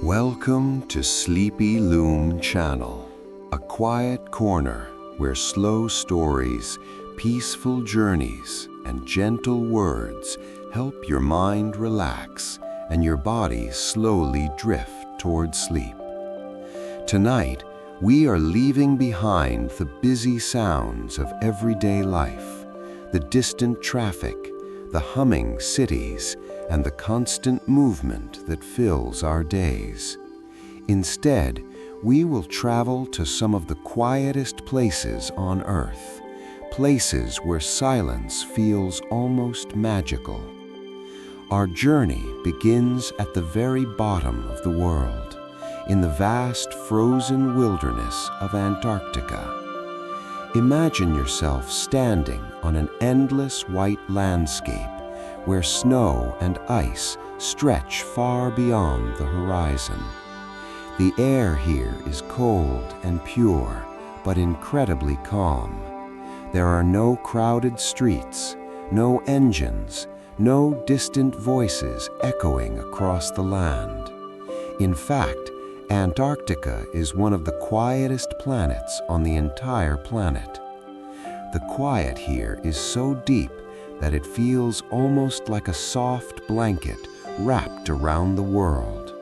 Welcome to Sleepy Loom Channel, a quiet corner where slow stories, peaceful journeys, and gentle words help your mind relax and your body slowly drift toward sleep. Tonight, we are leaving behind the busy sounds of everyday life, the distant traffic, the humming cities, and the constant movement that fills our days. Instead, we will travel to some of the quietest places on Earth, places where silence feels almost magical. Our journey begins at the very bottom of the world, in the vast frozen wilderness of Antarctica. Imagine yourself standing on an endless white landscape where snow and ice stretch far beyond the horizon. The air here is cold and pure, but incredibly calm. There are no crowded streets, no engines, no distant voices echoing across the land. In fact, Antarctica is one of the quietest planets on the entire planet. The quiet here is so deep that it feels almost like a soft blanket wrapped around the world.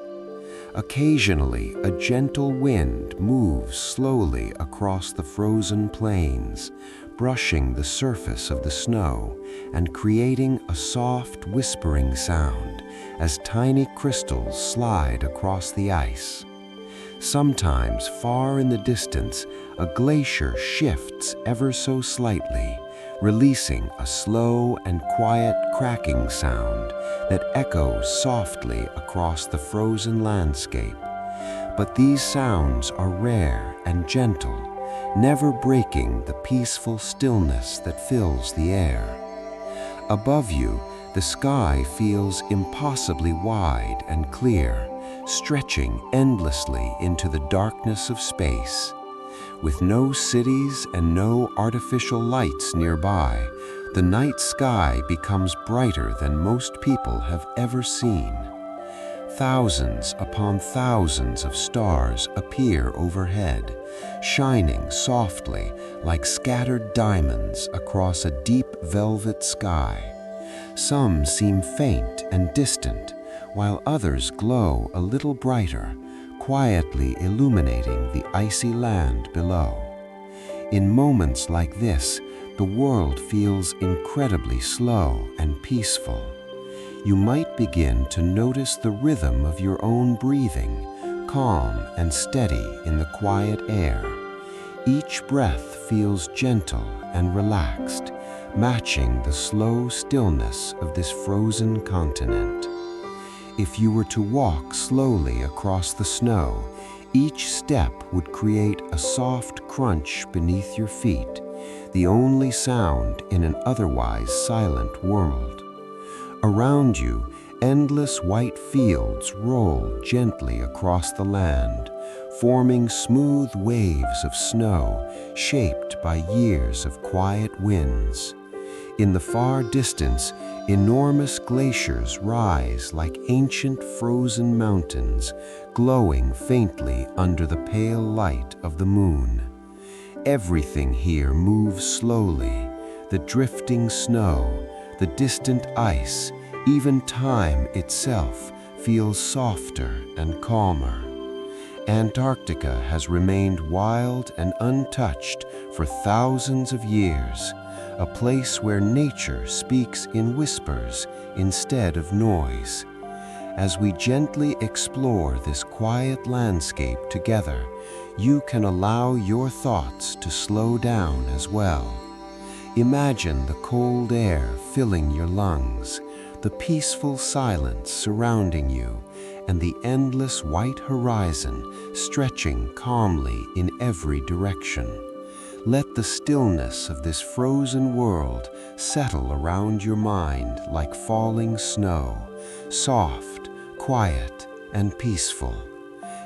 Occasionally, a gentle wind moves slowly across the frozen plains, brushing the surface of the snow and creating a soft whispering sound as tiny crystals slide across the ice. Sometimes, far in the distance, a glacier shifts ever so slightly, releasing a slow and quiet cracking sound that echoes softly across the frozen landscape. But these sounds are rare and gentle, never breaking the peaceful stillness that fills the air. Above you, the sky feels impossibly wide and clear, stretching endlessly into the darkness of space. With no cities and no artificial lights nearby, the night sky becomes brighter than most people have ever seen. Thousands upon thousands of stars appear overhead, shining softly like scattered diamonds across a deep velvet sky. Some seem faint and distant, while others glow a little brighter, quietly illuminating the icy land below. In moments like this, the world feels incredibly slow and peaceful. You might begin to notice the rhythm of your own breathing, calm and steady in the quiet air. Each breath feels gentle and relaxed, matching the slow stillness of this frozen continent. If you were to walk slowly across the snow, each step would create a soft crunch beneath your feet, the only sound in an otherwise silent world. Around you, endless white fields roll gently across the land, forming smooth waves of snow shaped by years of quiet winds. In the far distance, enormous glaciers rise like ancient frozen mountains, glowing faintly under the pale light of the moon. Everything here moves slowly, the drifting snow, the distant ice, even time itself feels softer and calmer. Antarctica has remained wild and untouched for thousands of years, a place where nature speaks in whispers instead of noise. As we gently explore this quiet landscape together, you can allow your thoughts to slow down as well. Imagine the cold air filling your lungs, the peaceful silence surrounding you, and the endless white horizon stretching calmly in every direction. Let the stillness of this frozen world settle around your mind like falling snow, soft, quiet, and peaceful.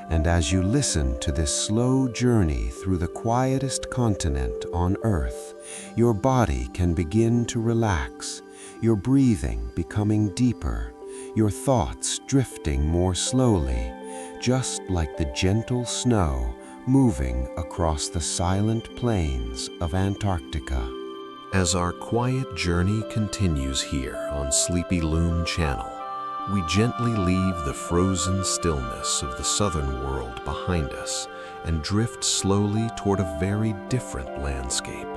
And as you listen to this slow journey through the quietest continent on Earth, your body can begin to relax, your breathing becoming deeper, your thoughts drifting more slowly, just like the gentle snow moving across the silent plains of Antarctica. As our quiet journey continues here on Sleepy Loom Channel, we gently leave the frozen stillness of the southern world behind us and drift slowly toward a very different landscape,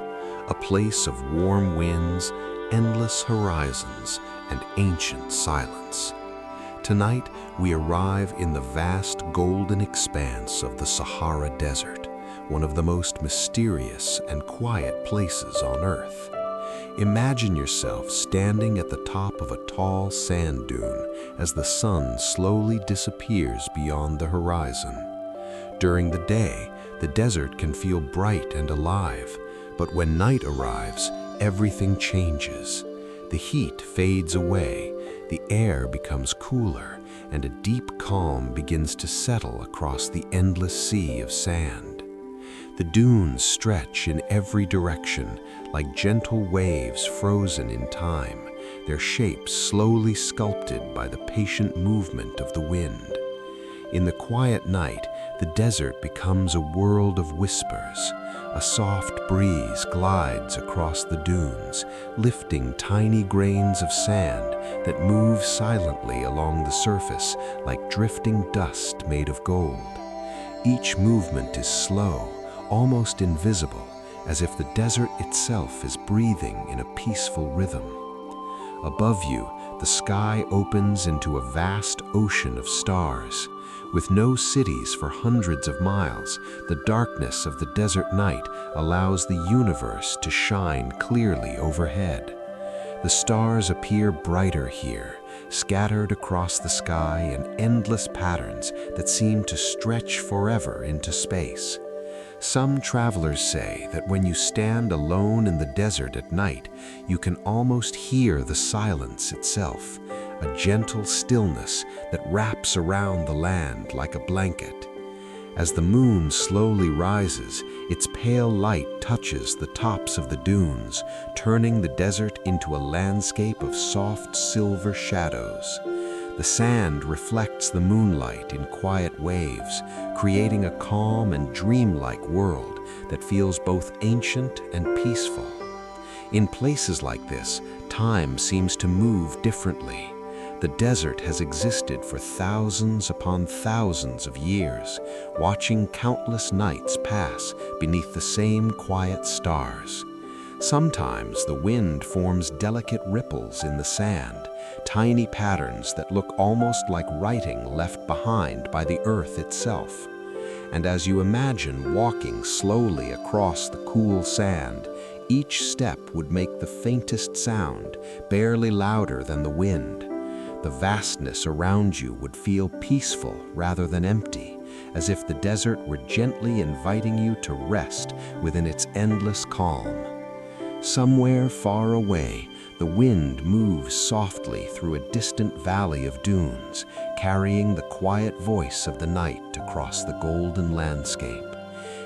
a place of warm winds, endless horizons, and ancient silence. Tonight, we arrive in the vast golden expanse of the Sahara Desert, one of the most mysterious and quiet places on Earth. Imagine yourself standing at the top of a tall sand dune as the sun slowly disappears beyond the horizon. During the day, the desert can feel bright and alive, but when night arrives, everything changes. The heat fades away, the air becomes cooler, and a deep calm begins to settle across the endless sea of sand. The dunes stretch in every direction like gentle waves frozen in time, their shapes slowly sculpted by the patient movement of the wind. In the quiet night, the desert becomes a world of whispers. A soft breeze glides across the dunes, lifting tiny grains of sand that move silently along the surface like drifting dust made of gold. Each movement is slow, almost invisible, as if the desert itself is breathing in a peaceful rhythm. Above you, the sky opens into a vast ocean of stars. With no cities for hundreds of miles, the darkness of the desert night allows the universe to shine clearly overhead. The stars appear brighter here, scattered across the sky in endless patterns that seem to stretch forever into space. Some travelers say that when you stand alone in the desert at night, you can almost hear the silence itself, a gentle stillness that wraps around the land like a blanket. As the moon slowly rises, its pale light touches the tops of the dunes, turning the desert into a landscape of soft silver shadows. The sand reflects the moonlight in quiet waves, creating a calm and dreamlike world that feels both ancient and peaceful. In places like this, time seems to move differently. The desert has existed for thousands upon thousands of years, watching countless nights pass beneath the same quiet stars. Sometimes the wind forms delicate ripples in the sand, tiny patterns that look almost like writing left behind by the earth itself. And as you imagine walking slowly across the cool sand, each step would make the faintest sound, barely louder than the wind. The vastness around you would feel peaceful rather than empty, as if the desert were gently inviting you to rest within its endless calm. Somewhere far away, the wind moves softly through a distant valley of dunes, carrying the quiet voice of the night across the golden landscape.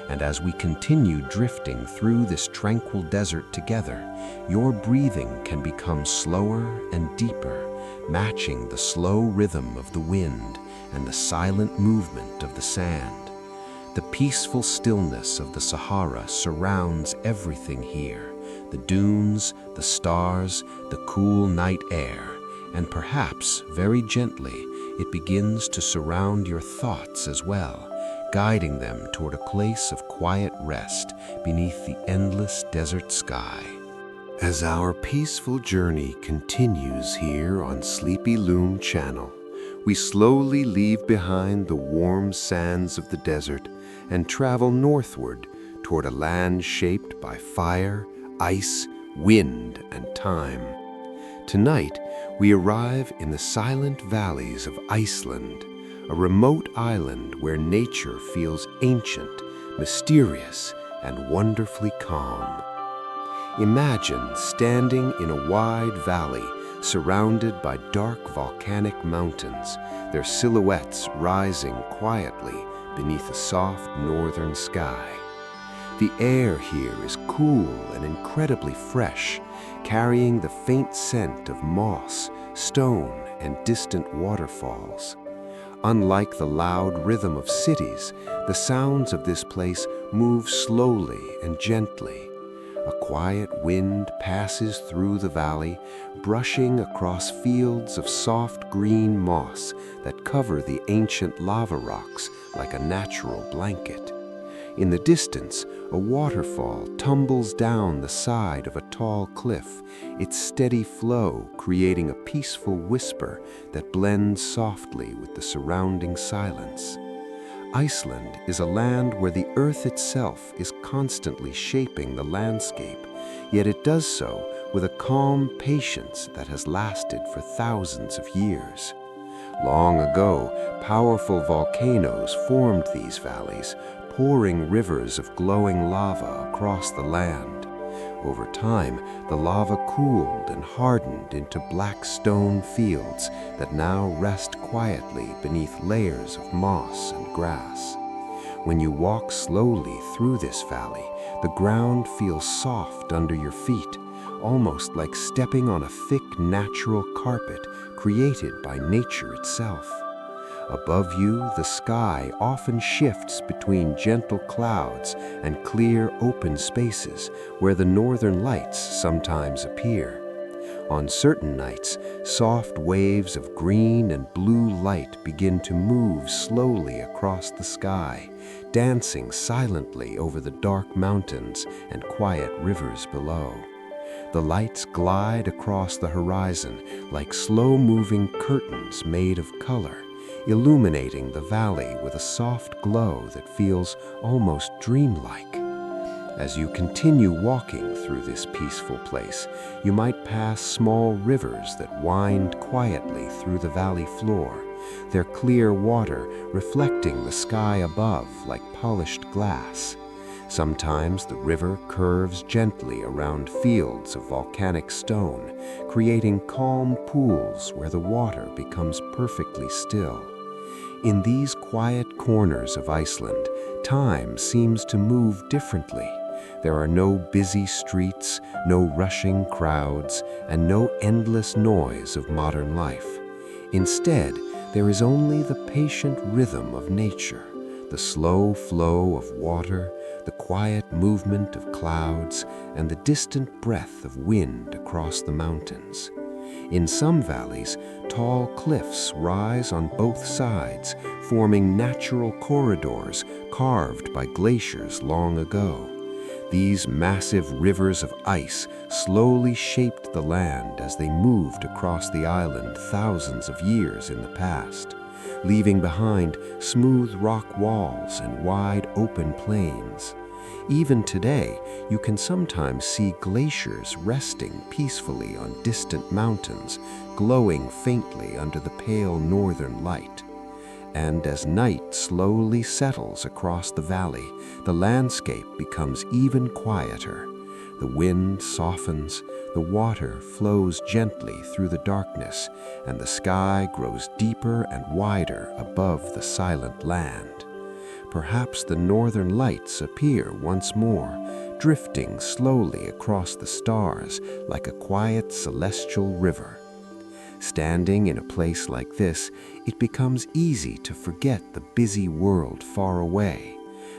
And as we continue drifting through this tranquil desert together, your breathing can become slower and deeper, matching the slow rhythm of the wind and the silent movement of the sand. The peaceful stillness of the Sahara surrounds everything here. The dunes, the stars, the cool night air, and perhaps, very gently, it begins to surround your thoughts as well, guiding them toward a place of quiet rest beneath the endless desert sky. As our peaceful journey continues here on Sleepy Loom Channel, we slowly leave behind the warm sands of the desert and travel northward toward a land shaped by fire, ice, wind, and time. Tonight, we arrive in the silent valleys of Iceland, a remote island where nature feels ancient, mysterious, and wonderfully calm. Imagine standing in a wide valley surrounded by dark volcanic mountains, their silhouettes rising quietly beneath a soft northern sky. The air here is cool and incredibly fresh, carrying the faint scent of moss, stone, and distant waterfalls. Unlike the loud rhythm of cities, the sounds of this place move slowly and gently. A quiet wind passes through the valley, brushing across fields of soft green moss that cover the ancient lava rocks like a natural blanket. In the distance, a waterfall tumbles down the side of a tall cliff, its steady flow creating a peaceful whisper that blends softly with the surrounding silence. Iceland is a land where the earth itself is constantly shaping the landscape, yet it does so with a calm patience that has lasted for thousands of years. Long ago, powerful volcanoes formed these valleys, pouring rivers of glowing lava across the land. Over time, the lava cooled and hardened into black stone fields that now rest quietly beneath layers of moss and grass. When you walk slowly through this valley, the ground feels soft under your feet, almost like stepping on a thick natural carpet created by nature itself. Above you, the sky often shifts between gentle clouds and clear open spaces where the northern lights sometimes appear. On certain nights, soft waves of green and blue light begin to move slowly across the sky, dancing silently over the dark mountains and quiet rivers below. The lights glide across the horizon like slow-moving curtains made of color, illuminating the valley with a soft glow that feels almost dreamlike. As you continue walking through this peaceful place, you might pass small rivers that wind quietly through the valley floor, their clear water reflecting the sky above like polished glass. Sometimes the river curves gently around fields of volcanic stone, creating calm pools where the water becomes perfectly still. In these quiet corners of Iceland, time seems to move differently. There are no busy streets, no rushing crowds, and no endless noise of modern life. Instead, there is only the patient rhythm of nature, the slow flow of water, the quiet movement of clouds, and the distant breath of wind across the mountains. In some valleys, tall cliffs rise on both sides, forming natural corridors carved by glaciers long ago. These massive rivers of ice slowly shaped the land as they moved across the island thousands of years in the past, leaving behind smooth rock walls and wide open plains. Even today, you can sometimes see glaciers resting peacefully on distant mountains, glowing faintly under the pale northern light. And as night slowly settles across the valley, the landscape becomes even quieter. The wind softens, the water flows gently through the darkness, and the sky grows deeper and wider above the silent land. Perhaps the northern lights appear once more, drifting slowly across the stars like a quiet celestial river. Standing in a place like this, it becomes easy to forget the busy world far away.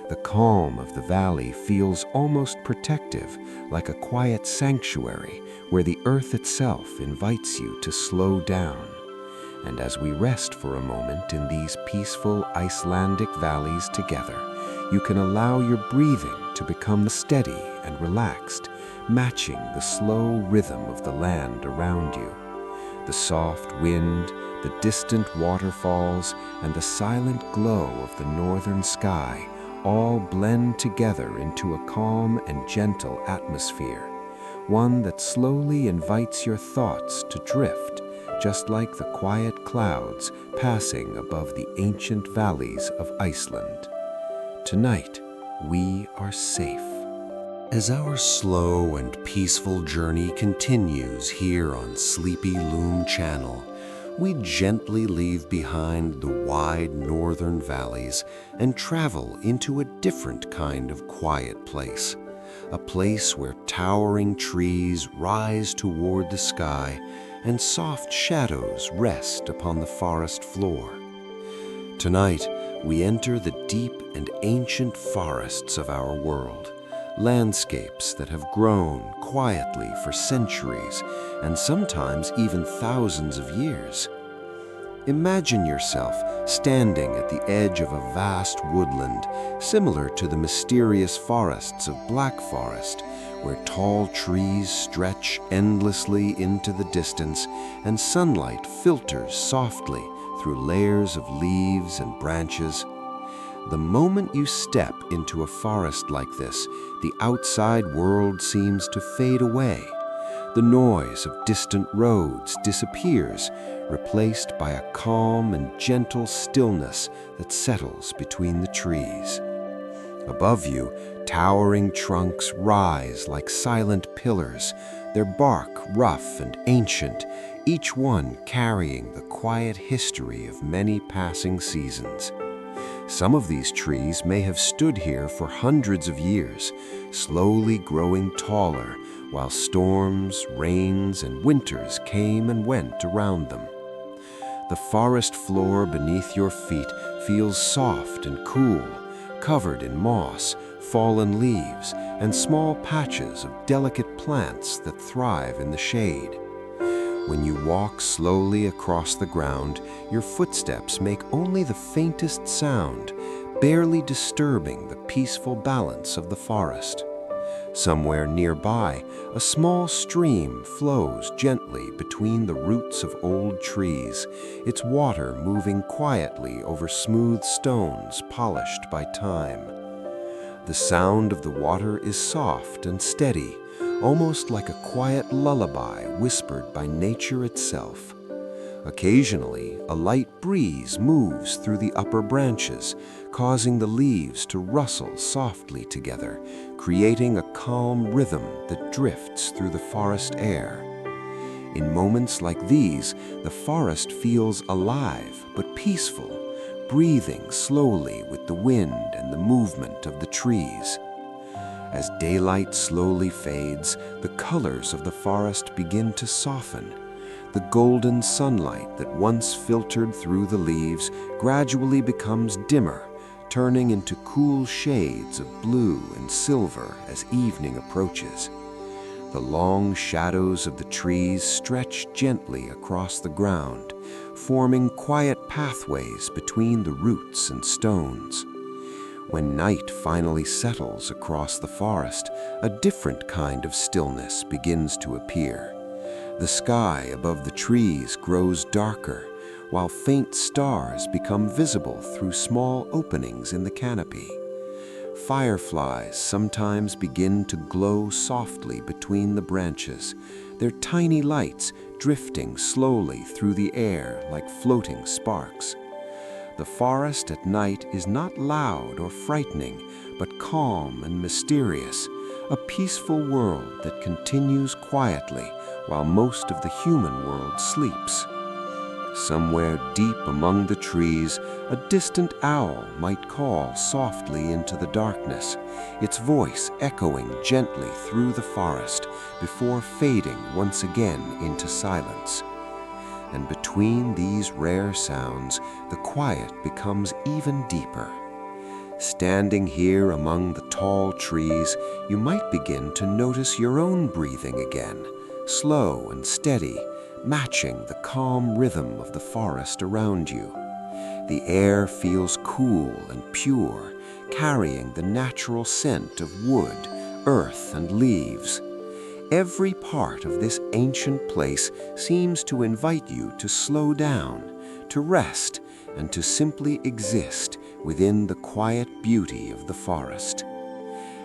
The calm of the valley feels almost protective, like a quiet sanctuary where the earth itself invites you to slow down. And as we rest for a moment in these peaceful Icelandic valleys together, you can allow your breathing to become steady and relaxed, matching the slow rhythm of the land around you. The soft wind, the distant waterfalls, and the silent glow of the northern sky all blend together into a calm and gentle atmosphere, one that slowly invites your thoughts to drift, just like the quiet clouds passing above the ancient valleys of Iceland. Tonight, we are safe. As our slow and peaceful journey continues here on Sleepy Loom Channel, we gently leave behind the wide northern valleys and travel into a different kind of quiet place, a place where towering trees rise toward the sky and soft shadows rest upon the forest floor. Tonight, we enter the deep and ancient forests of our world, landscapes that have grown quietly for centuries and sometimes even thousands of years. Imagine yourself standing at the edge of a vast woodland, similar to the mysterious forests of Black Forest, where tall trees stretch endlessly into the distance and sunlight filters softly through layers of leaves and branches. The moment you step into a forest like this, the outside world seems to fade away. The noise of distant roads disappears, replaced by a calm and gentle stillness that settles between the trees. Above you, towering trunks rise like silent pillars, their bark rough and ancient, each one carrying the quiet history of many passing seasons. Some of these trees may have stood here for hundreds of years, slowly growing taller while storms, rains, and winters came and went around them. The forest floor beneath your feet feels soft and cool, covered in moss, fallen leaves, and small patches of delicate plants that thrive in the shade. When you walk slowly across the ground, your footsteps make only the faintest sound, barely disturbing the peaceful balance of the forest. Somewhere nearby, a small stream flows gently between the roots of old trees, its water moving quietly over smooth stones polished by time. The sound of the water is soft and steady, almost like a quiet lullaby whispered by nature itself. Occasionally, a light breeze moves through the upper branches, causing the leaves to rustle softly together, creating a calm rhythm that drifts through the forest air. In moments like these, the forest feels alive but peaceful, breathing slowly with the wind and the movement of the trees. As daylight slowly fades, the colors of the forest begin to soften. The golden sunlight that once filtered through the leaves gradually becomes dimmer, turning into cool shades of blue and silver as evening approaches. The long shadows of the trees stretch gently across the ground, forming quiet pathways between the roots and stones. When night finally settles across the forest, a different kind of stillness begins to appear. The sky above the trees grows darker, while faint stars become visible through small openings in the canopy. Fireflies sometimes begin to glow softly between the branches, their tiny lights drifting slowly through the air like floating sparks. The forest at night is not loud or frightening, but calm and mysterious, a peaceful world that continues quietly while most of the human world sleeps. Somewhere deep among the trees, a distant owl might call softly into the darkness, its voice echoing gently through the forest before fading once again into silence. And between these rare sounds, the quiet becomes even deeper. Standing here among the tall trees, you might begin to notice your own breathing again, slow and steady, matching the calm rhythm of the forest around you. The air feels cool and pure, carrying the natural scent of wood, earth, and leaves. Every part of this ancient place seems to invite you to slow down, to rest, and to simply exist within the quiet beauty of the forest.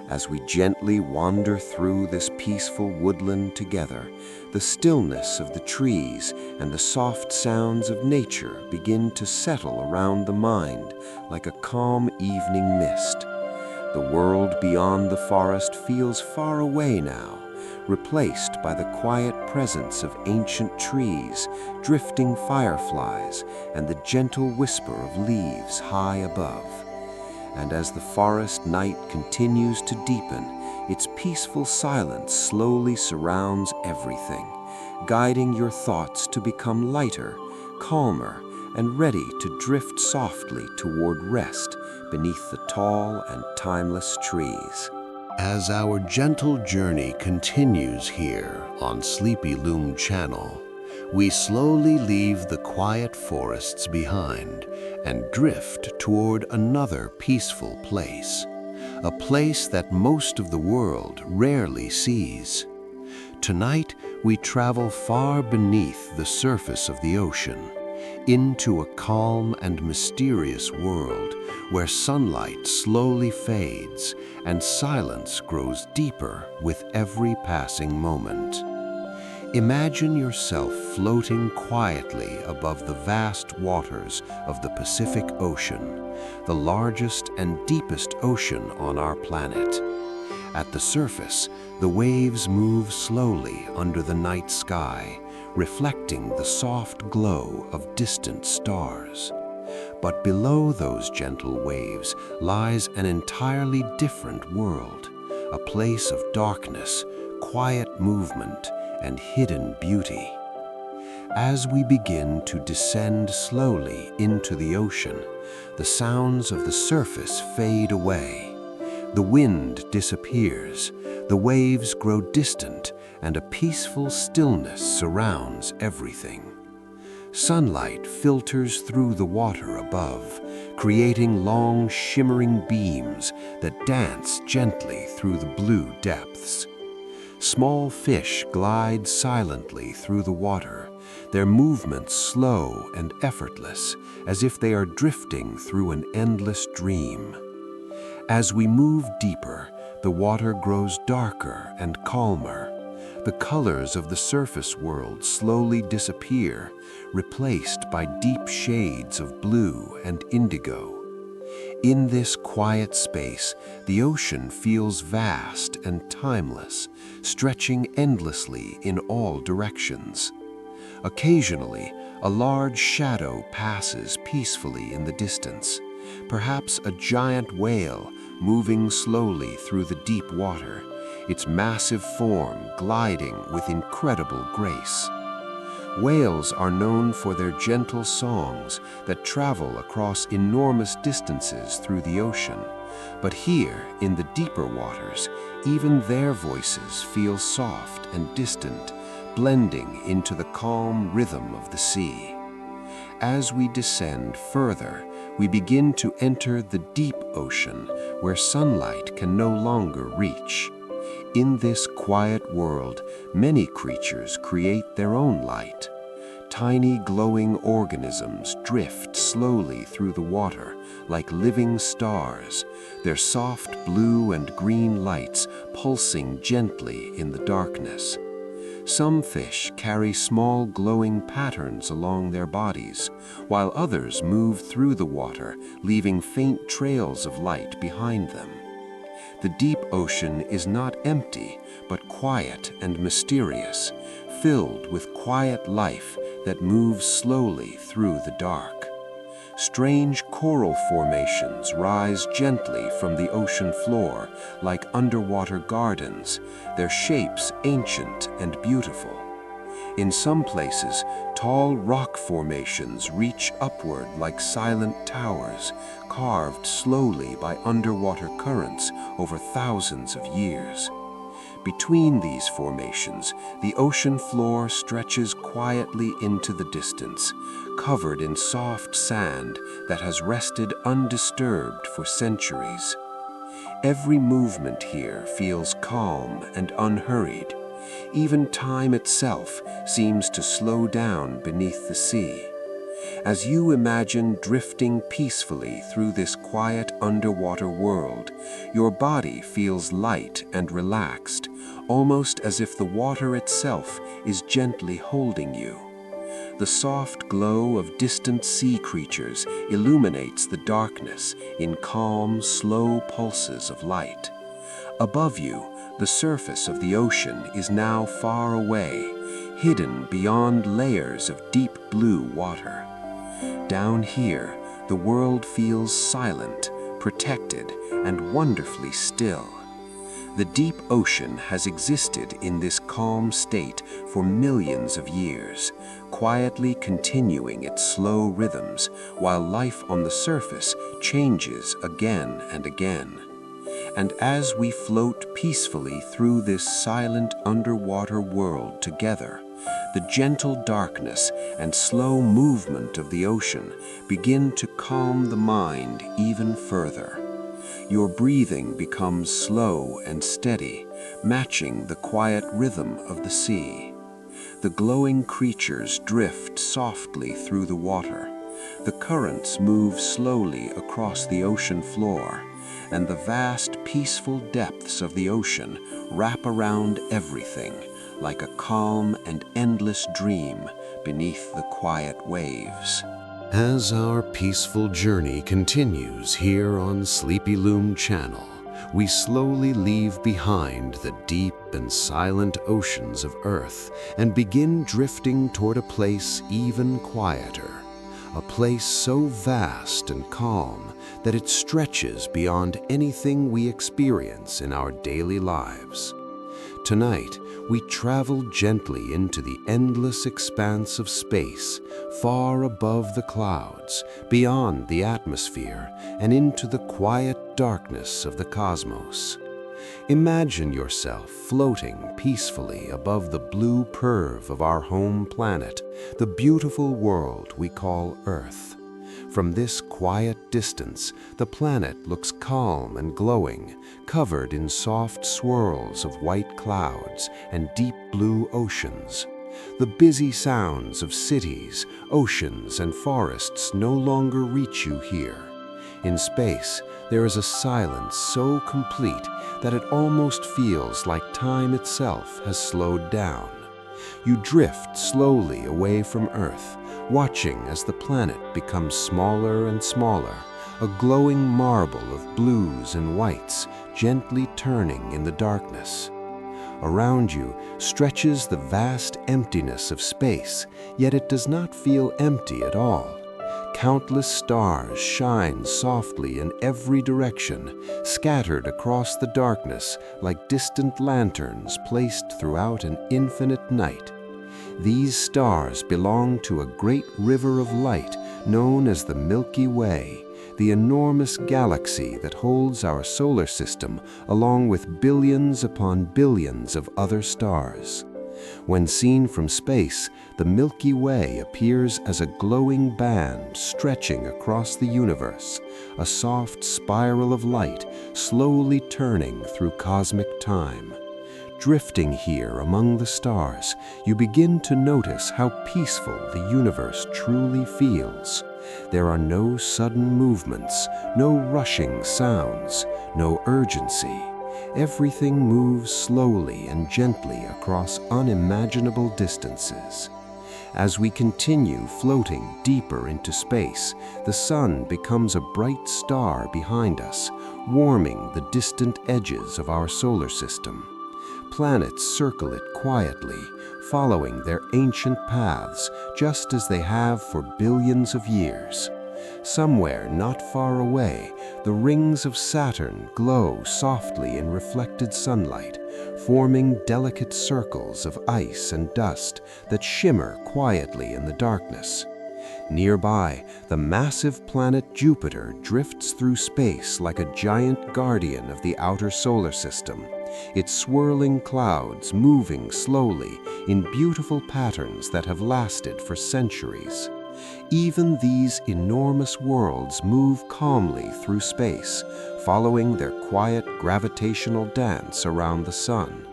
As we gently wander through this peaceful woodland together, the stillness of the trees and the soft sounds of nature begin to settle around the mind like a calm evening mist. The world beyond the forest feels far away now, replaced by the quiet presence of ancient trees, drifting fireflies, and the gentle whisper of leaves high above. And as the forest night continues to deepen, its peaceful silence slowly surrounds everything, guiding your thoughts to become lighter, calmer, and ready to drift softly toward rest beneath the tall and timeless trees. As our gentle journey continues here on Sleepy Loom Channel, we slowly leave the quiet forests behind and drift toward another peaceful place, a place that most of the world rarely sees. Tonight, we travel far beneath the surface of the ocean, into a calm and mysterious world where sunlight slowly fades and silence grows deeper with every passing moment. Imagine yourself floating quietly above the vast waters of the Pacific Ocean, the largest and deepest ocean on our planet. At the surface, the waves move slowly under the night sky, reflecting the soft glow of distant stars. But below those gentle waves lies an entirely different world, a place of darkness, quiet movement, and hidden beauty. As we begin to descend slowly into the ocean, the sounds of the surface fade away. The wind disappears, the waves grow distant, and a peaceful stillness surrounds everything. Sunlight filters through the water above, creating long, shimmering beams that dance gently through the blue depths. Small fish glide silently through the water, their movements slow and effortless, as if they are drifting through an endless dream. As we move deeper, the water grows darker and calmer. The colors of the surface world slowly disappear, replaced by deep shades of blue and indigo. In this quiet space, the ocean feels vast and timeless, stretching endlessly in all directions. Occasionally, a large shadow passes peacefully in the distance, perhaps a giant whale moving slowly through the deep water, its massive form gliding with incredible grace. Whales are known for their gentle songs that travel across enormous distances through the ocean, but here, in the deeper waters, even their voices feel soft and distant, blending into the calm rhythm of the sea. As we descend further, we begin to enter the deep ocean where sunlight can no longer reach. In this quiet world, many creatures create their own light. Tiny glowing organisms drift slowly through the water like living stars, their soft blue and green lights pulsing gently in the darkness. Some fish carry small glowing patterns along their bodies, while others move through the water, leaving faint trails of light behind them. The deep ocean is not empty, but quiet and mysterious, filled with quiet life that moves slowly through the dark. Strange coral formations rise gently from the ocean floor like underwater gardens, their shapes ancient and beautiful. In some places, tall rock formations reach upward like silent towers, carved slowly by underwater currents over thousands of years. Between these formations, the ocean floor stretches quietly into the distance, covered in soft sand that has rested undisturbed for centuries. Every movement here feels calm and unhurried. Even time itself seems to slow down beneath the sea. As you imagine drifting peacefully through this quiet underwater world, your body feels light and relaxed, almost as if the water itself is gently holding you. The soft glow of distant sea creatures illuminates the darkness in calm, slow pulses of light. Above you, the surface of the ocean is now far away, hidden beyond layers of deep blue water. Down here, the world feels silent, protected, and wonderfully still. The deep ocean has existed in this calm state for millions of years, quietly continuing its slow rhythms while life on the surface changes again and again. And as we float peacefully through this silent underwater world together, the gentle darkness and slow movement of the ocean begin to calm the mind even further. Your breathing becomes slow and steady, matching the quiet rhythm of the sea. The glowing creatures drift softly through the water. The currents move slowly across the ocean floor, and the vast, peaceful depths of the ocean wrap around everything, like a calm and endless dream beneath the quiet waves. As our peaceful journey continues here on Sleepy Loom Channel, we slowly leave behind the deep and silent oceans of Earth and begin drifting toward a place even quieter, a place so vast and calm that it stretches beyond anything we experience in our daily lives. Tonight, we travel gently into the endless expanse of space, far above the clouds, beyond the atmosphere, and into the quiet darkness of the cosmos. Imagine yourself floating peacefully above the blue curve of our home planet, the beautiful world we call Earth. From this quiet distance, the planet looks calm and glowing, covered in soft swirls of white clouds and deep blue oceans. The busy sounds of cities, oceans, and forests no longer reach you here. In space, there is a silence so complete that it almost feels like time itself has slowed down. You drift slowly away from Earth, watching as the planet becomes smaller and smaller, a glowing marble of blues and whites gently turning in the darkness. Around you stretches the vast emptiness of space, yet it does not feel empty at all. Countless stars shine softly in every direction, scattered across the darkness like distant lanterns placed throughout an infinite night. These stars belong to a great river of light known as the Milky Way, the enormous galaxy that holds our solar system along with billions upon billions of other stars. When seen from space, the Milky Way appears as a glowing band stretching across the universe, a soft spiral of light slowly turning through cosmic time. Drifting here among the stars, you begin to notice how peaceful the universe truly feels. There are no sudden movements, no rushing sounds, no urgency. Everything moves slowly and gently across unimaginable distances. As we continue floating deeper into space, the sun becomes a bright star behind us, warming the distant edges of our solar system. Planets circle it quietly, following their ancient paths just as they have for billions of years. Somewhere not far away, the rings of Saturn glow softly in reflected sunlight, forming delicate circles of ice and dust that shimmer quietly in the darkness. Nearby, the massive planet Jupiter drifts through space like a giant guardian of the outer solar system, its swirling clouds moving slowly in beautiful patterns that have lasted for centuries. Even these enormous worlds move calmly through space, following their quiet gravitational dance around the sun.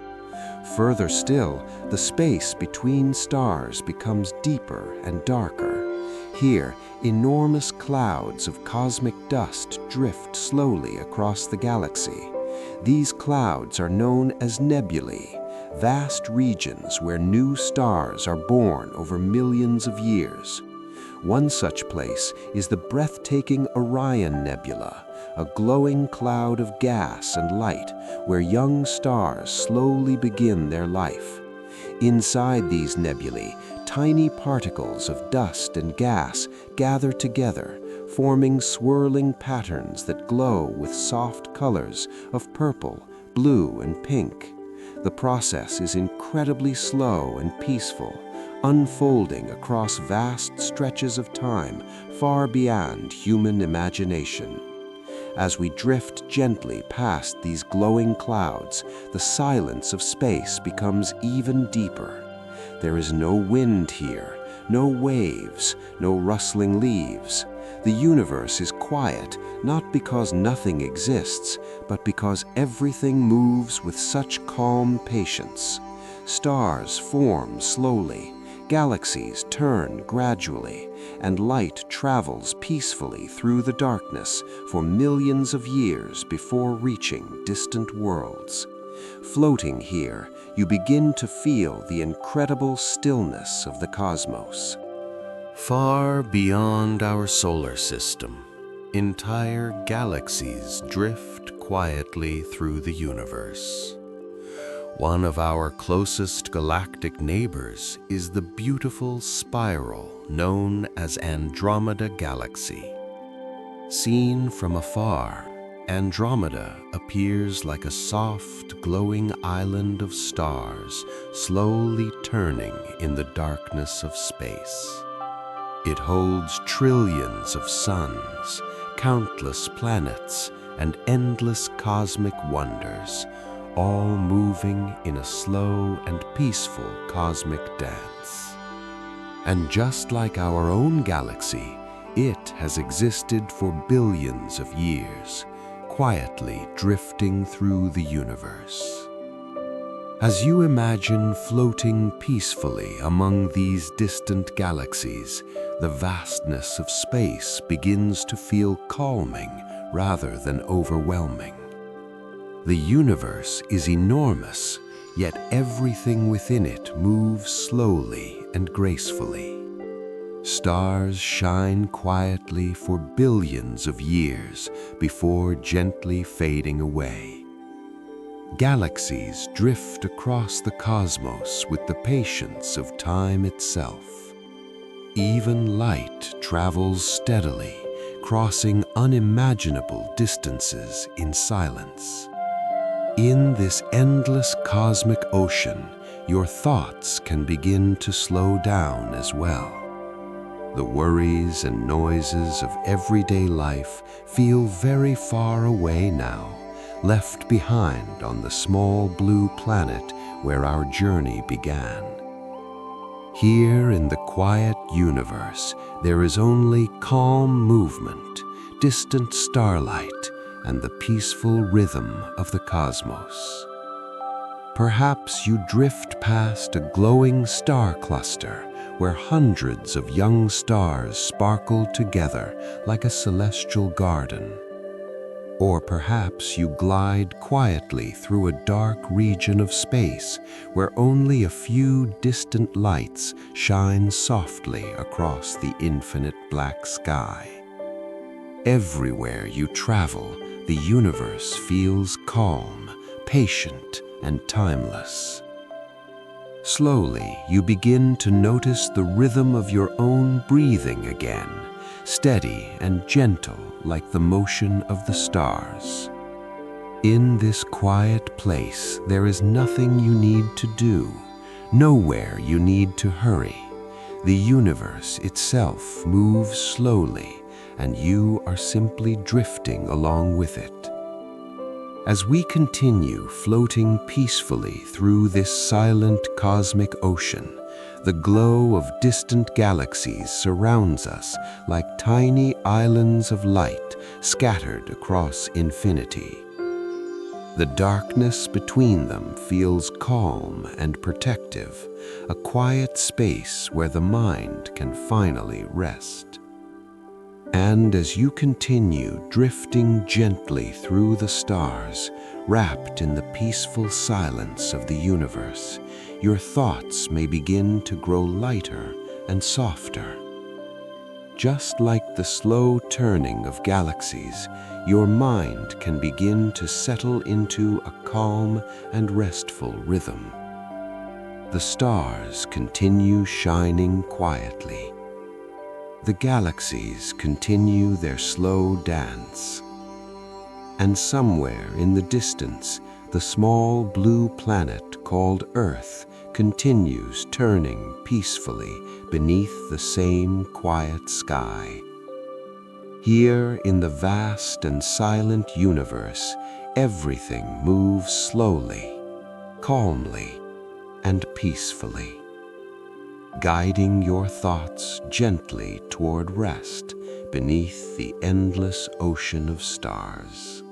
Further still, the space between stars becomes deeper and darker. Here, enormous clouds of cosmic dust drift slowly across the galaxy. These clouds are known as nebulae, vast regions where new stars are born over millions of years. One such place is the breathtaking Orion Nebula, a glowing cloud of gas and light where young stars slowly begin their life. Inside these nebulae, tiny particles of dust and gas gather together, forming swirling patterns that glow with soft colors of purple, blue and pink. The process is incredibly slow and peaceful, unfolding across vast stretches of time far beyond human imagination. As we drift gently past these glowing clouds, the silence of space becomes even deeper. There is no wind here, no waves, no rustling leaves. The universe is quiet, not because nothing exists, but because everything moves with such calm patience. Stars form slowly, galaxies turn gradually, and light travels peacefully through the darkness for millions of years before reaching distant worlds. Floating here, you begin to feel the incredible stillness of the cosmos. Far beyond our solar system, entire galaxies drift quietly through the universe. One of our closest galactic neighbors is the beautiful spiral known as Andromeda Galaxy. Seen from afar, Andromeda appears like a soft, glowing island of stars slowly turning in the darkness of space. It holds trillions of suns, countless planets, and endless cosmic wonders, all moving in a slow and peaceful cosmic dance. And just like our own galaxy, it has existed for billions of years, quietly drifting through the universe. As you imagine floating peacefully among these distant galaxies, the vastness of space begins to feel calming rather than overwhelming. The universe is enormous, yet everything within it moves slowly and gracefully. Stars shine quietly for billions of years before gently fading away. Galaxies drift across the cosmos with the patience of time itself. Even light travels steadily, crossing unimaginable distances in silence. In this endless cosmic ocean, your thoughts can begin to slow down as well. The worries and noises of everyday life feel very far away now, left behind on the small blue planet where our journey began. Here in the quiet universe, there is only calm movement, distant starlight, and the peaceful rhythm of the cosmos. Perhaps you drift past a glowing star cluster where hundreds of young stars sparkle together like a celestial garden. Or perhaps you glide quietly through a dark region of space where only a few distant lights shine softly across the infinite black sky. Everywhere you travel, the universe feels calm, patient, and timeless. Slowly, you begin to notice the rhythm of your own breathing again, steady and gentle like the motion of the stars. In this quiet place, there is nothing you need to do, nowhere you need to hurry. The universe itself moves slowly, and you are simply drifting along with it. As we continue floating peacefully through this silent cosmic ocean, the glow of distant galaxies surrounds us like tiny islands of light scattered across infinity. The darkness between them feels calm and protective, a quiet space where the mind can finally rest. And as you continue drifting gently through the stars, wrapped in the peaceful silence of the universe, your thoughts may begin to grow lighter and softer. Just like the slow turning of galaxies, your mind can begin to settle into a calm and restful rhythm. The stars continue shining quietly. The galaxies continue their slow dance. And somewhere in the distance, the small blue planet called Earth continues turning peacefully beneath the same quiet sky. Here in the vast and silent universe, everything moves slowly, calmly, and peacefully, guiding your thoughts gently toward rest beneath the endless ocean of stars.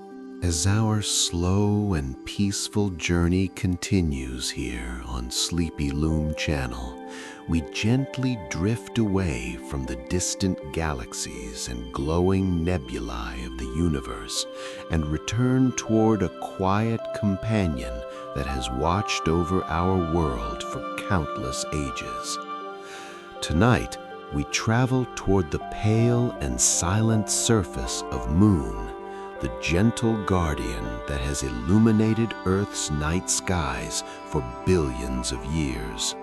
As our slow and peaceful journey continues here on Sleepy Loom Channel, we gently drift away from the distant galaxies and glowing nebulae of the universe and return toward a quiet companion that has watched over our world for countless ages. Tonight, we travel toward the pale and silent surface of Moon, the gentle guardian that has illuminated Earth's night skies for billions of years.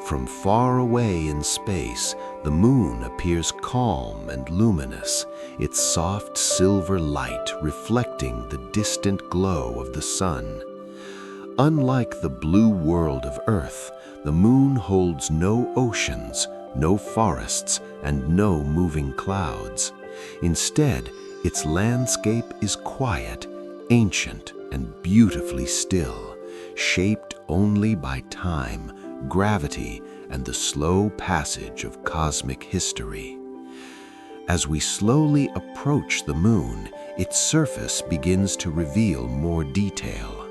From far away in space, the Moon appears calm and luminous, its soft silver light reflecting the distant glow of the sun. Unlike the blue world of Earth, the Moon holds no oceans, no forests, and no moving clouds. Instead, its landscape is quiet, ancient, and beautifully still, shaped only by time, gravity, and the slow passage of cosmic history. As we slowly approach the Moon, its surface begins to reveal more detail.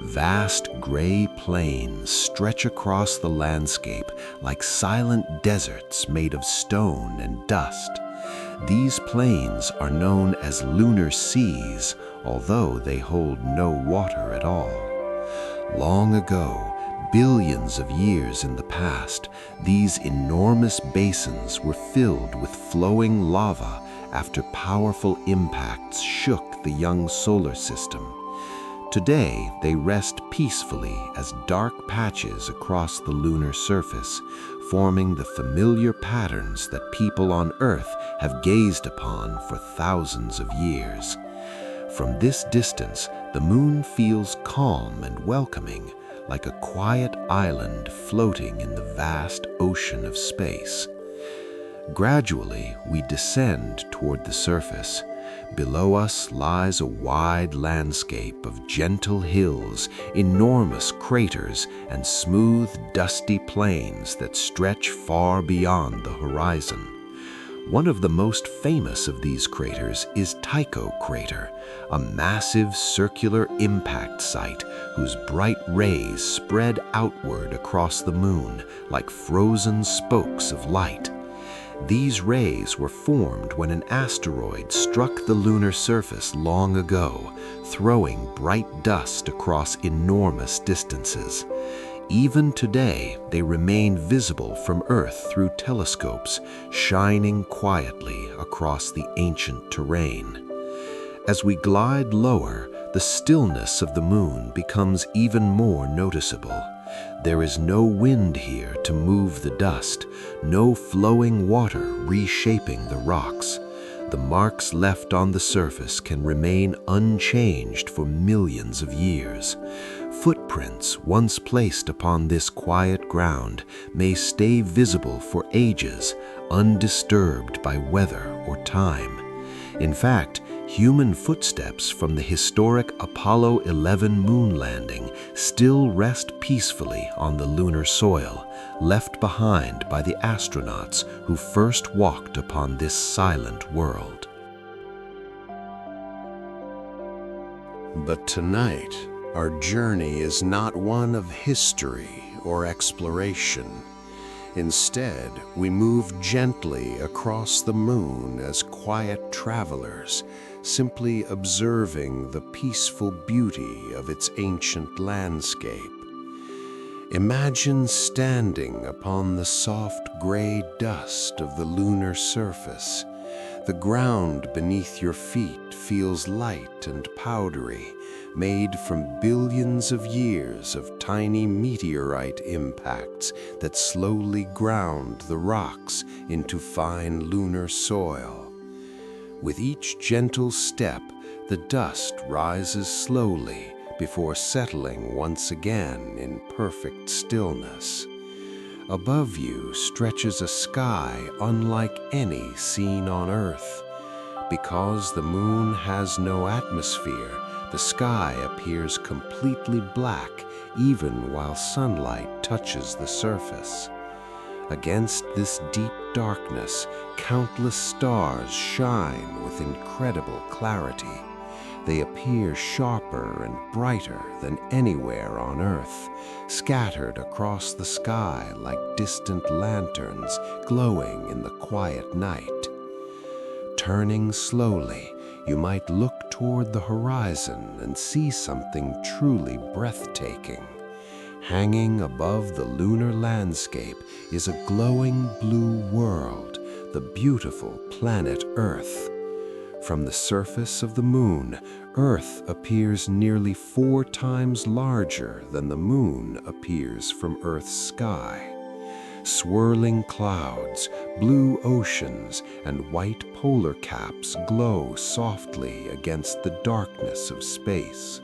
Vast gray plains stretch across the landscape like silent deserts made of stone and dust. These plains are known as lunar seas, although they hold no water at all. Long ago, billions of years in the past, these enormous basins were filled with flowing lava after powerful impacts shook the young solar system. Today, they rest peacefully as dark patches across the lunar surface, forming the familiar patterns that people on Earth have gazed upon for thousands of years. From this distance, the Moon feels calm and welcoming, like a quiet island floating in the vast ocean of space. Gradually, we descend toward the surface. Below us lies a wide landscape of gentle hills, enormous craters, and smooth, dusty plains that stretch far beyond the horizon. One of the most famous of these craters is Tycho Crater, a massive circular impact site whose bright rays spread outward across the Moon like frozen spokes of light. These rays were formed when an asteroid struck the lunar surface long ago, throwing bright dust across enormous distances. Even today, they remain visible from Earth through telescopes, shining quietly across the ancient terrain. As we glide lower, the stillness of the Moon becomes even more noticeable. There is no wind here to move the dust, no flowing water reshaping the rocks. The marks left on the surface can remain unchanged for millions of years. Footprints once placed upon this quiet ground may stay visible for ages, undisturbed by weather or time. In fact, human footsteps from the historic Apollo 11 moon landing still rest peacefully on the lunar soil, left behind by the astronauts who first walked upon this silent world. But tonight, our journey is not one of history or exploration. Instead, we move gently across the Moon as quiet travelers, simply observing the peaceful beauty of its ancient landscape. Imagine standing upon the soft gray dust of the lunar surface. The ground beneath your feet feels light and powdery, made from billions of years of tiny meteorite impacts that slowly ground the rocks into fine lunar soil. With each gentle step, the dust rises slowly, before settling once again in perfect stillness. Above you stretches a sky unlike any seen on Earth. Because the moon has no atmosphere, the sky appears completely black even while sunlight touches the surface. Against this deep darkness, countless stars shine with incredible clarity. They appear sharper and brighter than anywhere on Earth, scattered across the sky like distant lanterns glowing in the quiet night. Turning slowly, you might look toward the horizon and see something truly breathtaking. Hanging above the lunar landscape is a glowing blue world, the beautiful planet Earth. From the surface of the moon, Earth appears nearly 4 times larger than the moon appears from Earth's sky. Swirling clouds, blue oceans, and white polar caps glow softly against the darkness of space.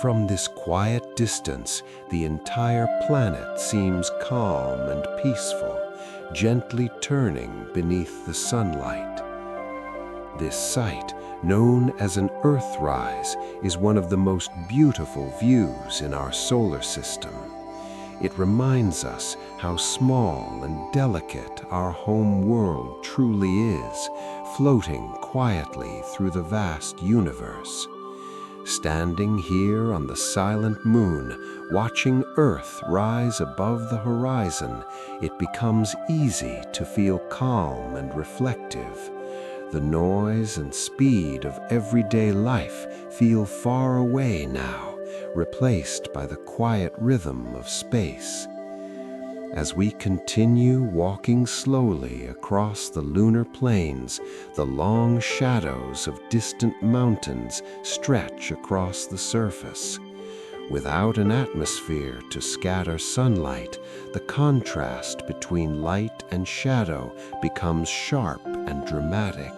From this quiet distance, the entire planet seems calm and peaceful, gently turning beneath the sunlight. This sight, known as an Earthrise, is one of the most beautiful views in our solar system. It reminds us how small and delicate our home world truly is, floating quietly through the vast universe. Standing here on the silent moon, watching Earth rise above the horizon, it becomes easy to feel calm and reflective. The noise and speed of everyday life feel far away now, replaced by the quiet rhythm of space. As we continue walking slowly across the lunar plains, the long shadows of distant mountains stretch across the surface. Without an atmosphere to scatter sunlight, the contrast between light and shadow becomes sharp and dramatic.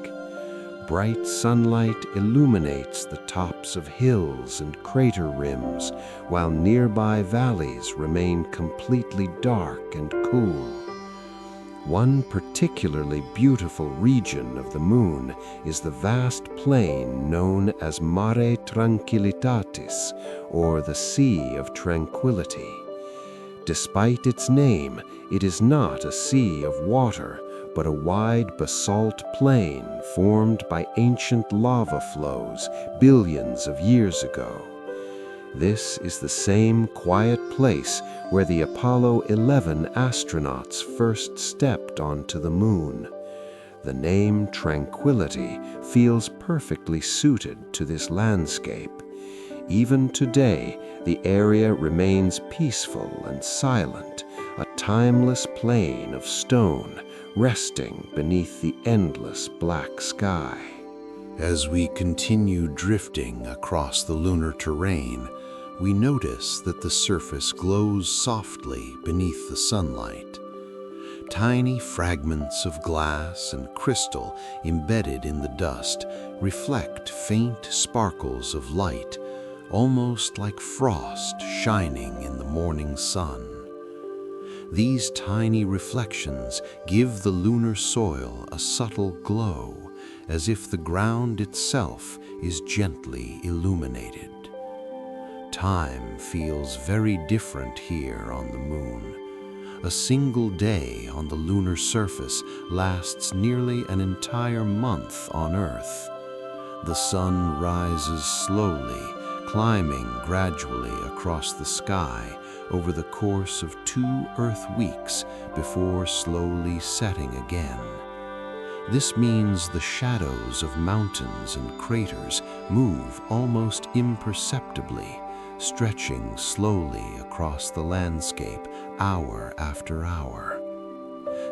Bright sunlight illuminates the tops of hills and crater rims, while nearby valleys remain completely dark and cool. One particularly beautiful region of the moon is the vast plain known as Mare Tranquillitatis, or the Sea of Tranquility. Despite its name, it is not a sea of water, but a wide basalt plain formed by ancient lava flows billions of years ago. This is the same quiet place where the Apollo 11 astronauts first stepped onto the moon. The name Tranquility feels perfectly suited to this landscape. Even today, the area remains peaceful and silent, a timeless plain of stone resting beneath the endless black sky. As we continue drifting across the lunar terrain, we notice that the surface glows softly beneath the sunlight. Tiny fragments of glass and crystal embedded in the dust reflect faint sparkles of light, almost like frost shining in the morning sun. These tiny reflections give the lunar soil a subtle glow, as if the ground itself is gently illuminated. Time feels very different here on the moon. A single day on the lunar surface lasts nearly an entire month on Earth. The sun rises slowly, climbing gradually across the sky over the course of 2 Earth weeks before slowly setting again. This means the shadows of mountains and craters move almost imperceptibly, stretching slowly across the landscape hour after hour.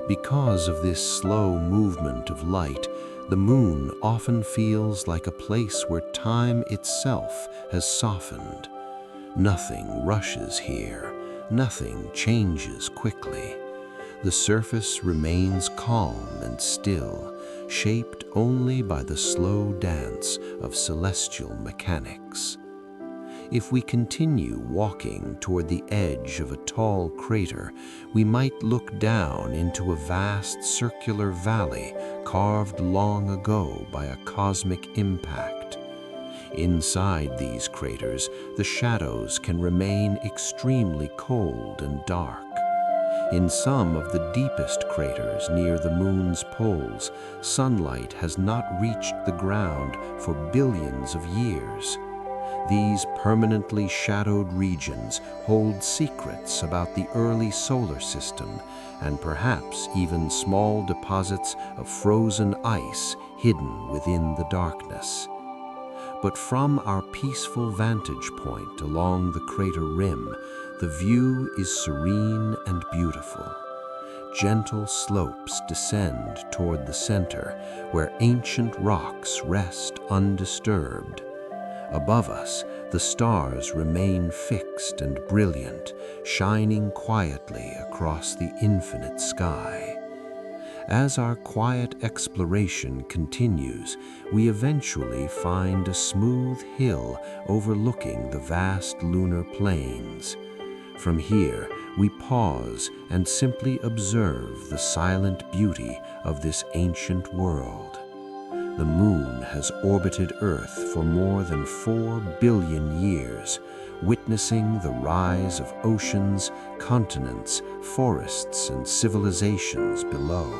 Because of this slow movement of light, the moon often feels like a place where time itself has softened. Nothing rushes here, nothing changes quickly. The surface remains calm and still, shaped only by the slow dance of celestial mechanics. If we continue walking toward the edge of a tall crater, we might look down into a vast circular valley carved long ago by a cosmic impact. Inside these craters, the shadows can remain extremely cold and dark. In some of the deepest craters near the moon's poles, sunlight has not reached the ground for billions of years. These permanently shadowed regions hold secrets about the early solar system and perhaps even small deposits of frozen ice hidden within the darkness. But from our peaceful vantage point along the crater rim, the view is serene and beautiful. Gentle slopes descend toward the center, where ancient rocks rest undisturbed. Above us, the stars remain fixed and brilliant, shining quietly across the infinite sky. As our quiet exploration continues, we eventually find a smooth hill overlooking the vast lunar plains. From here, we pause and simply observe the silent beauty of this ancient world. The moon has orbited Earth for more than 4 billion years, witnessing the rise of oceans, continents, forests, and civilizations below.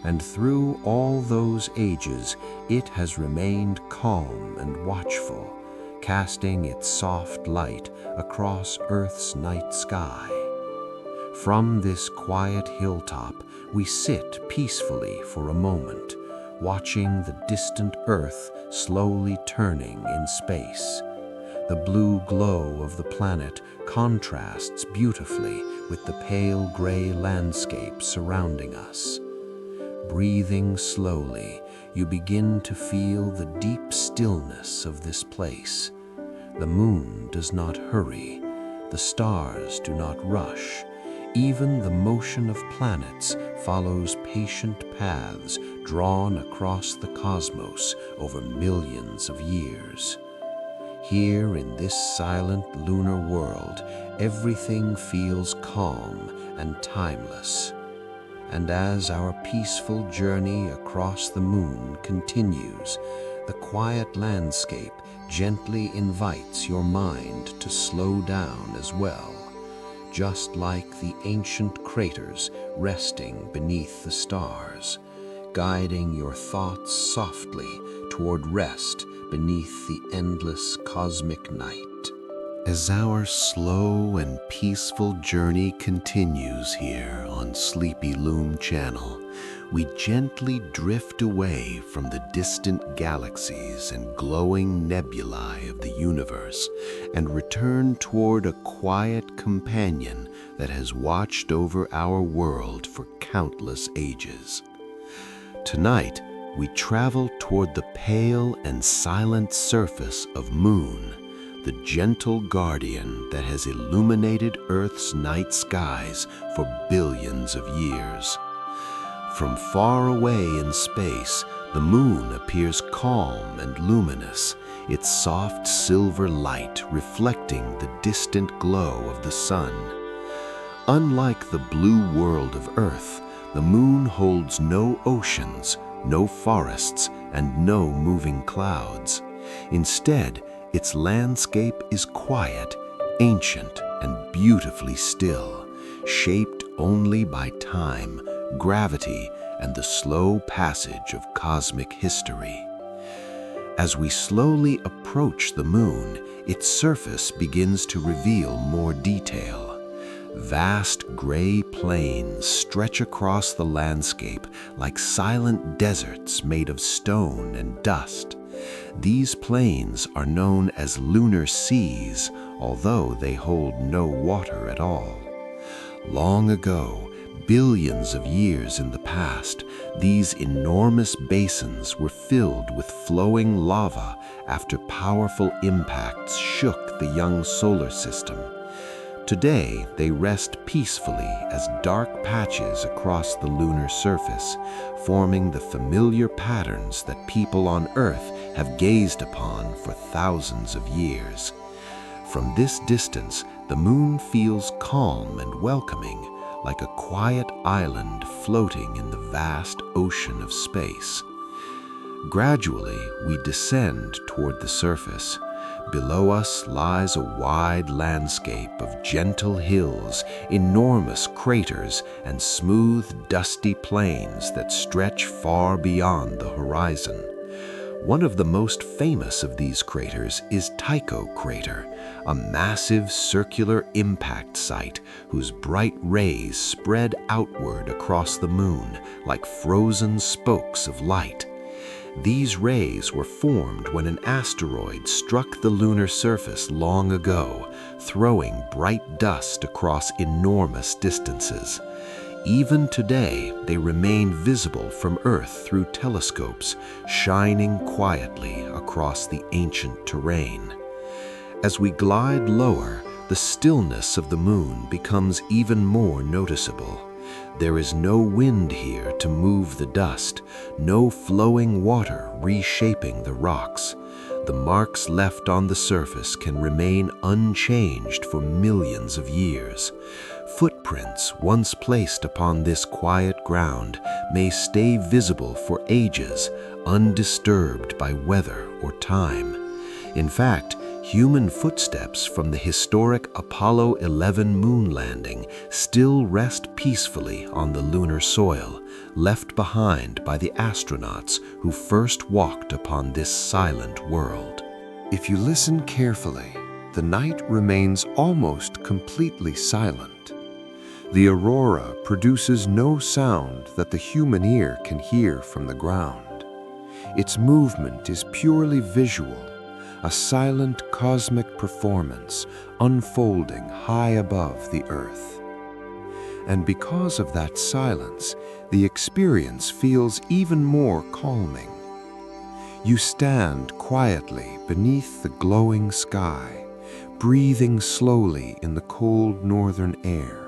And through all those ages, it has remained calm and watchful, casting its soft light across Earth's night sky. From this quiet hilltop, we sit peacefully for a moment, watching the distant Earth slowly turning in space. The blue glow of the planet contrasts beautifully with the pale gray landscape surrounding us. Breathing slowly, you begin to feel the deep stillness of this place. The moon does not hurry, the stars do not rush. Even the motion of planets follows patient paths drawn across the cosmos over millions of years. Here in this silent lunar world, everything feels calm and timeless. And as our peaceful journey across the moon continues, the quiet landscape gently invites your mind to slow down as well, just like the ancient craters resting beneath the stars, guiding your thoughts softly toward rest beneath the endless cosmic night. As our slow and peaceful journey continues here on Sleepy Loom Channel, we gently drift away from the distant galaxies and glowing nebulae of the universe and return toward a quiet companion that has watched over our world for countless ages. Tonight, we travel toward the pale and silent surface of Moon, the gentle guardian that has illuminated Earth's night skies for billions of years. From far away in space, the moon appears calm and luminous, its soft silver light reflecting the distant glow of the sun. Unlike the blue world of Earth, the moon holds no oceans, no forests, and no moving clouds. Instead, its landscape is quiet, ancient, and beautifully still, shaped only by time, gravity, and the slow passage of cosmic history. As we slowly approach the moon, its surface begins to reveal more detail. Vast gray plains stretch across the landscape like silent deserts made of stone and dust. These plains are known as lunar seas, although they hold no water at all. Long ago, billions of years in the past, these enormous basins were filled with flowing lava after powerful impacts shook the young solar system. Today, they rest peacefully as dark patches across the lunar surface, forming the familiar patterns that people on Earth have gazed upon for thousands of years. From this distance, the moon feels calm and welcoming, like a quiet island floating in the vast ocean of space. Gradually, we descend toward the surface. Below us lies a wide landscape of gentle hills, enormous craters, and smooth, dusty plains that stretch far beyond the horizon. One of the most famous of these craters is Tycho crater, a massive circular impact site whose bright rays spread outward across the moon like frozen spokes of light. These rays were formed when an asteroid struck the lunar surface long ago, throwing bright dust across enormous distances. Even today, they remain visible from Earth through telescopes, shining quietly across the ancient terrain. As we glide lower, the stillness of the moon becomes even more noticeable. There is no wind here to move the dust, no flowing water reshaping the rocks. The marks left on the surface can remain unchanged for millions of years. Footprints once placed upon this quiet ground may stay visible for ages, undisturbed by weather or time. In fact, human footsteps from the historic Apollo 11 moon landing still rest peacefully on the lunar soil, left behind by the astronauts who first walked upon this silent world. If you listen carefully, the night remains almost completely silent. The aurora produces no sound that the human ear can hear from the ground. Its movement is purely visual, a silent cosmic performance unfolding high above the earth. And because of that silence, the experience feels even more calming. You stand quietly beneath the glowing sky, breathing slowly in the cold northern air.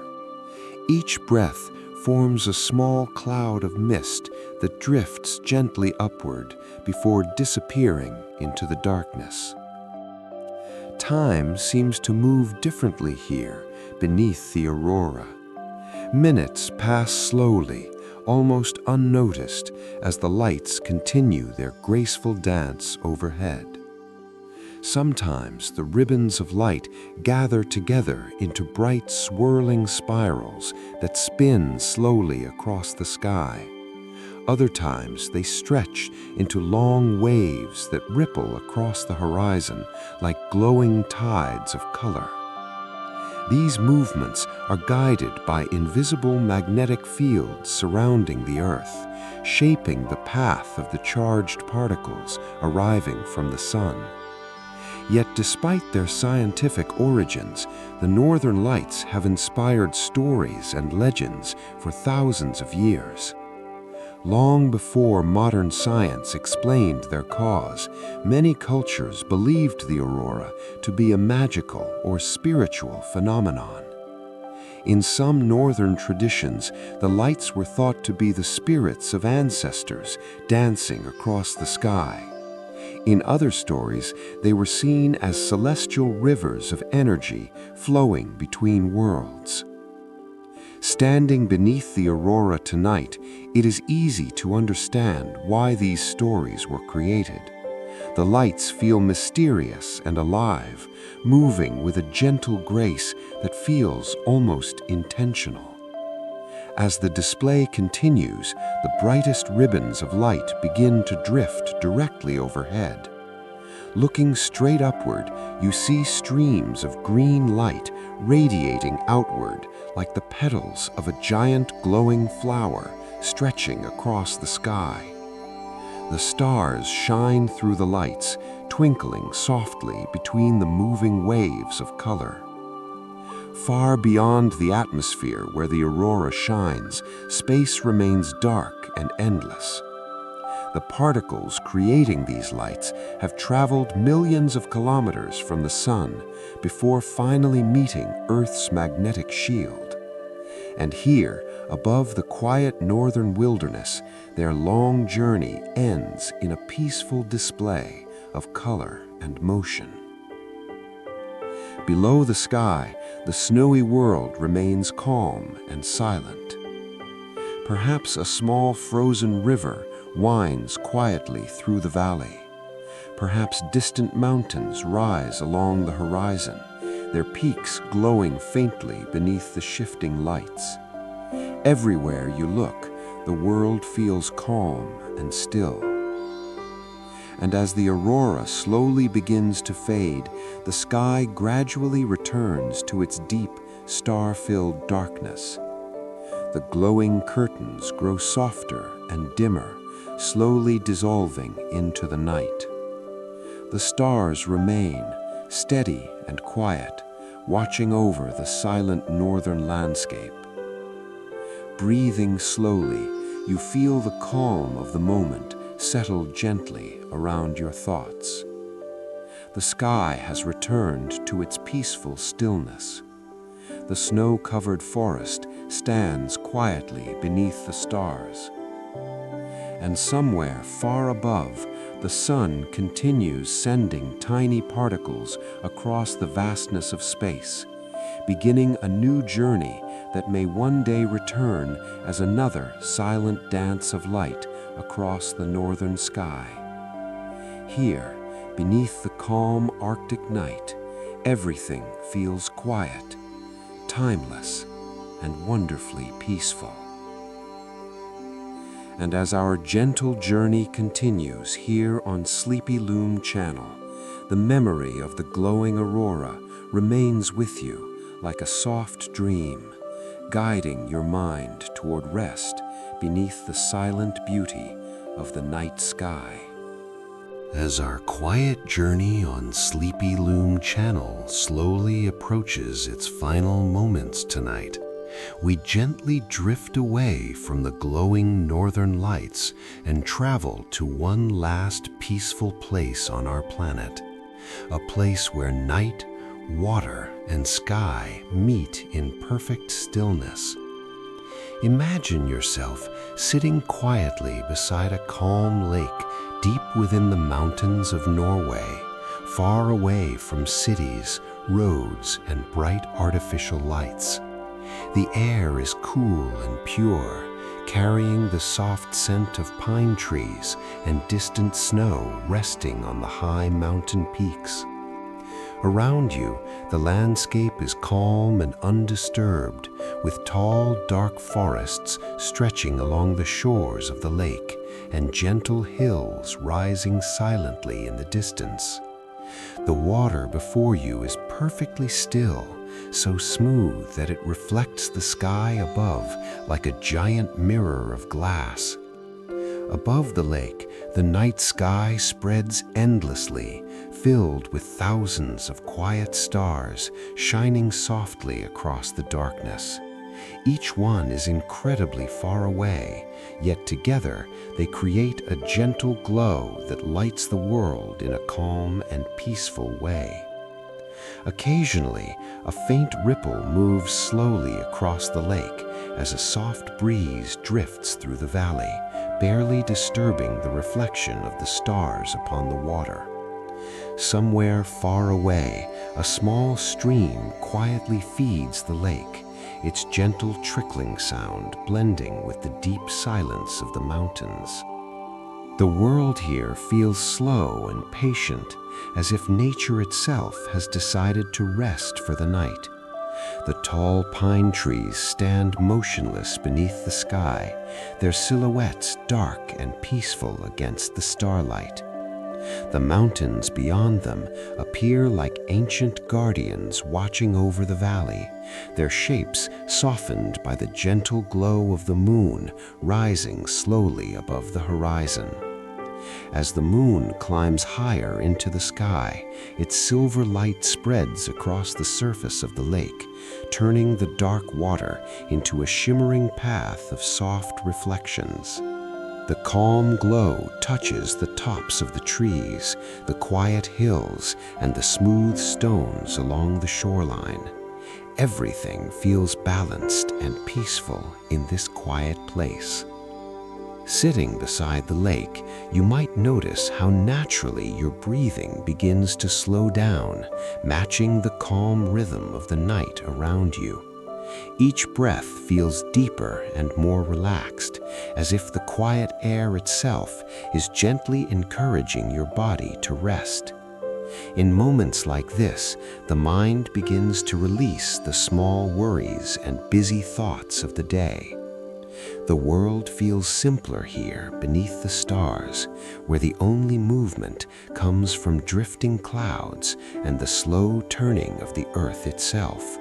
Each breath forms a small cloud of mist that drifts gently upward before disappearing into the darkness. Time seems to move differently here beneath the aurora. Minutes pass slowly, almost unnoticed, as the lights continue their graceful dance overhead. Sometimes the ribbons of light gather together into bright swirling spirals that spin slowly across the sky. Other times they stretch into long waves that ripple across the horizon like glowing tides of color. These movements are guided by invisible magnetic fields surrounding the Earth, shaping the path of the charged particles arriving from the sun. Yet despite their scientific origins, the Northern Lights have inspired stories and legends for thousands of years. Long before modern science explained their cause, many cultures believed the aurora to be a magical or spiritual phenomenon. In some northern traditions, the lights were thought to be the spirits of ancestors dancing across the sky. In other stories, they were seen as celestial rivers of energy flowing between worlds. Standing beneath the aurora tonight, it is easy to understand why these stories were created. The lights feel mysterious and alive, moving with a gentle grace that feels almost intentional. As the display continues, the brightest ribbons of light begin to drift directly overhead. Looking straight upward, you see streams of green light radiating outward like the petals of a giant glowing flower stretching across the sky. The stars shine through the lights, twinkling softly between the moving waves of color. Far beyond the atmosphere where the aurora shines, space remains dark and endless. The particles creating these lights have traveled millions of kilometers from the sun before finally meeting Earth's magnetic shield. And here, above the quiet northern wilderness, their long journey ends in a peaceful display of color and motion. Below the sky, the snowy world remains calm and silent. Perhaps a small frozen river winds quietly through the valley. Perhaps distant mountains rise along the horizon, their peaks glowing faintly beneath the shifting lights. Everywhere you look, the world feels calm and still. And as the aurora slowly begins to fade, the sky gradually returns to its deep, star-filled darkness. The glowing curtains grow softer and dimmer, slowly dissolving into the night. The stars remain, steady and quiet, watching over the silent northern landscape. Breathing slowly, you feel the calm of the moment settle gently around your thoughts. The sky has returned to its peaceful stillness. The snow-covered forest stands quietly beneath the stars. And somewhere far above, the sun continues sending tiny particles across the vastness of space, beginning a new journey that may one day return as another silent dance of light across the northern sky. Here, beneath the calm Arctic night, everything feels quiet, timeless, and wonderfully peaceful. And as our gentle journey continues here on Sleepy Loom Channel, the memory of the glowing aurora remains with you like a soft dream, guiding your mind toward rest beneath the silent beauty of the night sky. As our quiet journey on Sleepy Loom Channel slowly approaches its final moments tonight, we gently drift away from the glowing northern lights and travel to one last peaceful place on our planet, a place where night, water, and sky meet in perfect stillness. Imagine yourself sitting quietly beside a calm lake deep within the mountains of Norway, far away from cities, roads, and bright artificial lights. The air is cool and pure, carrying the soft scent of pine trees and distant snow resting on the high mountain peaks. Around you, the landscape is calm and undisturbed, with tall, dark forests stretching along the shores of the lake and gentle hills rising silently in the distance. The water before you is perfectly still, so smooth that it reflects the sky above like a giant mirror of glass. Above the lake, the night sky spreads endlessly, filled with thousands of quiet stars shining softly across the darkness. Each one is incredibly far away, yet together they create a gentle glow that lights the world in a calm and peaceful way. Occasionally, a faint ripple moves slowly across the lake as a soft breeze drifts through the valley, barely disturbing the reflection of the stars upon the water. Somewhere far away, a small stream quietly feeds the lake, its gentle trickling sound blending with the deep silence of the mountains. The world here feels slow and patient, as if nature itself has decided to rest for the night. The tall pine trees stand motionless beneath the sky, their silhouettes dark and peaceful against the starlight. The mountains beyond them appear like ancient guardians watching over the valley, their shapes softened by the gentle glow of the moon rising slowly above the horizon. As the moon climbs higher into the sky, its silver light spreads across the surface of the lake, turning the dark water into a shimmering path of soft reflections. The calm glow touches the tops of the trees, the quiet hills, and the smooth stones along the shoreline. Everything feels balanced and peaceful in this quiet place. Sitting beside the lake, you might notice how naturally your breathing begins to slow down, matching the calm rhythm of the night around you. Each breath feels deeper and more relaxed, as if the quiet air itself is gently encouraging your body to rest. In moments like this, the mind begins to release the small worries and busy thoughts of the day. The world feels simpler here beneath the stars, where the only movement comes from drifting clouds and the slow turning of the earth itself.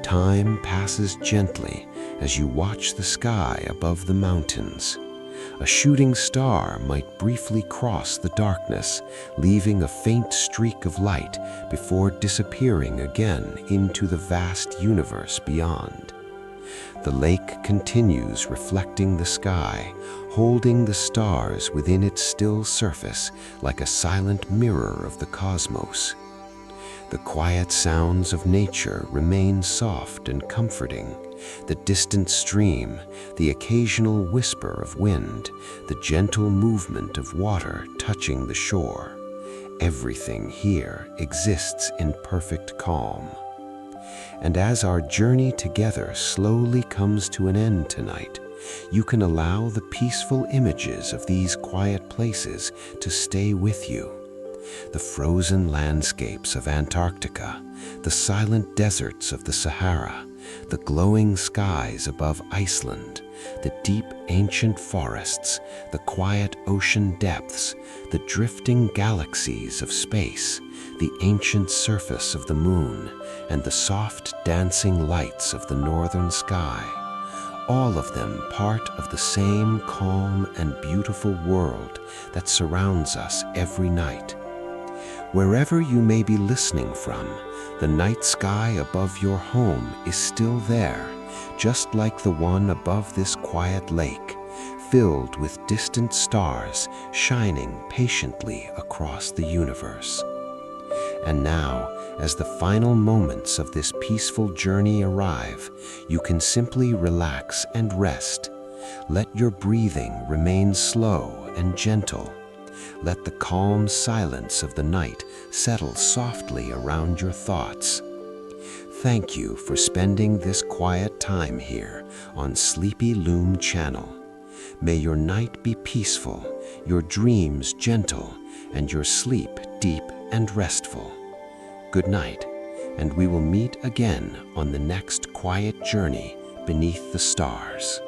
Time passes gently as you watch the sky above the mountains. A shooting star might briefly cross the darkness, leaving a faint streak of light before disappearing again into the vast universe beyond. The lake continues reflecting the sky, holding the stars within its still surface like a silent mirror of the cosmos. The quiet sounds of nature remain soft and comforting. The distant stream, the occasional whisper of wind, the gentle movement of water touching the shore. Everything here exists in perfect calm. And as our journey together slowly comes to an end tonight, you can allow the peaceful images of these quiet places to stay with you. The frozen landscapes of Antarctica, the silent deserts of the Sahara, the glowing skies above Iceland, the deep ancient forests, the quiet ocean depths, the drifting galaxies of space, the ancient surface of the moon, and the soft dancing lights of the northern sky. All of them part of the same calm and beautiful world that surrounds us every night. Wherever you may be listening from, the night sky above your home is still there, just like the one above this quiet lake, filled with distant stars shining patiently across the universe. And now, as the final moments of this peaceful journey arrive, you can simply relax and rest. Let your breathing remain slow and gentle. Let the calm silence of the night settle softly around your thoughts. Thank you for spending this quiet time here on Sleepy Loom Channel. May your night be peaceful, your dreams gentle, and your sleep deep and restful. Good night, and we will meet again on the next quiet journey beneath the stars.